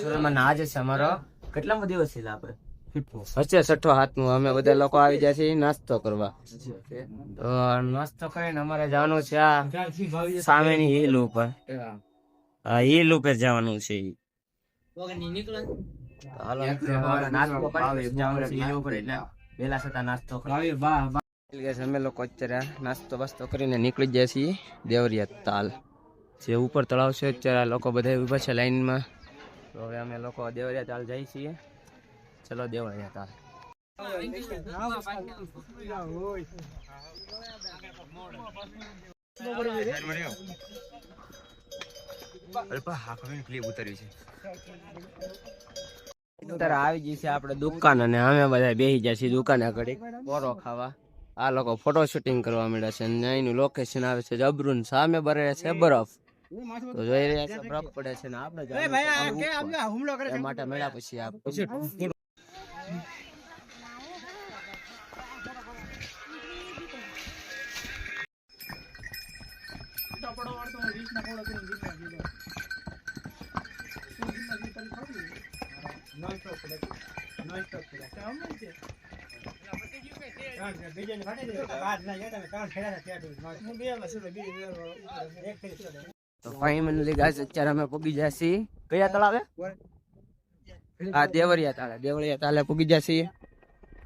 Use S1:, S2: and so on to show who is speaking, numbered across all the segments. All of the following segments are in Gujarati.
S1: આજે છે અમારો કેટલામો દિવસ છે આપણે હશે 6ઠો 7મો અમે બધા લોકો આવી જાય છે નાસ્તો કરવા તો નાસ્તો કરીને અમારે જવાનું છે આ સામેની હિલ ઉપર હિલ ઉપર જવાનું છે હાલો નાસ્તો પેલા છતાં નાસ્તો અમે લોકો અત્યારે નાસ્તો બાસ્તો કરીને નીકળી જાય છીએ દેવરિયા તાલ જે ઉપર તળાવ છે અત્યારે લોકો બધા ઉભા છે લાઈનમાં તો હવે અમે લોકો દેવરિયા તાલ જઈએ છીએ ચલો દેવરિયા તાલ અત્યારે આવી જઈએ આપણે દુકાન અને અમે બધા બેસી જાય છે દુકાને ઘડી પોરો ખાવા આ લોકો ફોટો શૂટિંગ કરવા મળ્યા છે અને અહીંનું લોકેશન આવે છે જબરૂન સામે બરે છે બરફ તો જોઈ રહ્યા છે બરફ પડે છે ને આપણે એ માટે મળ્યા પછી તો ફાઇનલી ગાઈસ અત્યારે અમે પૂગી ગયા છીએ કયા તળાવે આ દેવરિયા તાલે પૂગી ગયા છીએ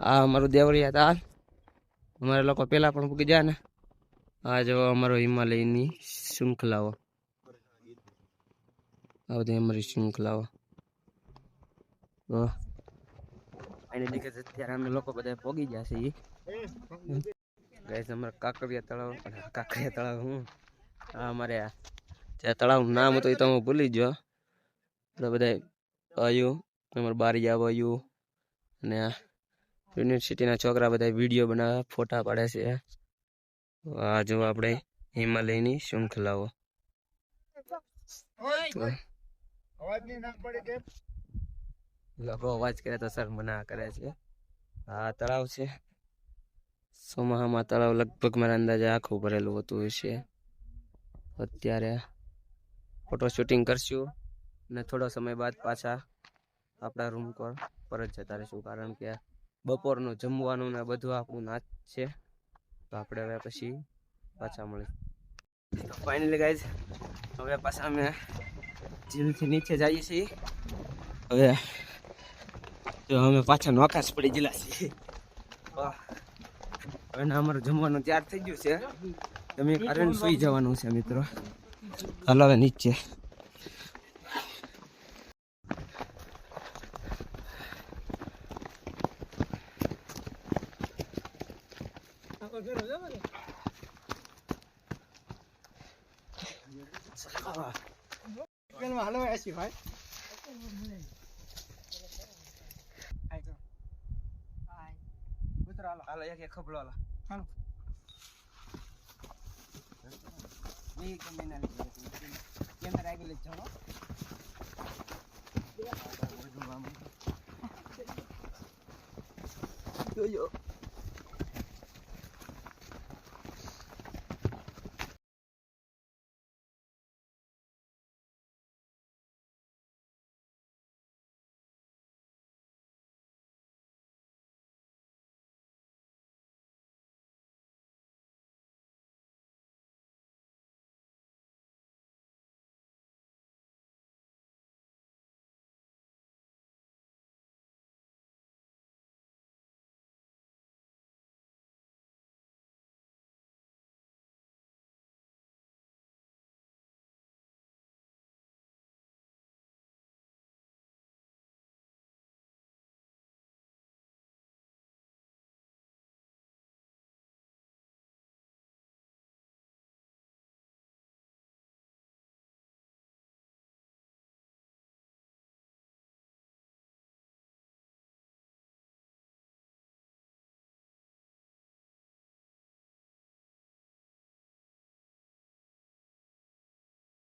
S1: આ અમારું દેવરિયા તાલ અમારે લોકો પેલા પણ પૂગી ગયા ને આ જો અમારો હિમાલયની શૃંખલાઓ આ બધી અમારી શૃંખલાઓ તો અત્યારે અમે લોકો બધા પોગી ગયા છીએ ગાઈસ અમારે કાંકરિયા તળાવ હું આ અમારે જે તળાવનું નામ હતું એ તો હું ભૂલી ગયો એટલે બધા આવ્યું અમારે બારિયા આવ્યું અને યુનિવર્સિટીના છોકરા બધા વિડીયો બનાવે ફોટા પાડે છે આ જો આપણે હિમાલયની શૃંખલાઓ લોકો અવાજ કરે તો સર મના કરે છે આ તળાવ છે સોમાહામાં તળાવ લગભગ મારા અંદાજે આખું ભરેલું હતું છે અત્યારે ફોટો શૂટિંગ કરશું અને થોડો સમય બાદ પાછા આપણા રૂમ પર જ જતા રહીશું કારણ કે બપોરનું જમવાનું ને બધું આપણું નાચ છે તો આપણે હવે પછી પાછા મળીશું ફાઇનલી ગાઈઝ હવે પાછા અમે જીલથી નીચે જઈએ છીએ હવે જો અમે પાછા નોકાશ પડી ગયેલા છીએ હવે અમારું જમવાનું તૈયાર થઈ ગયું છે તમે કારણ સુઈ જવાનું છે મિત્રો હાલો હવે નીચે હાલો એક ખબલો હાલો હાલો કેમેરા આગળ જ જાઓ જોજો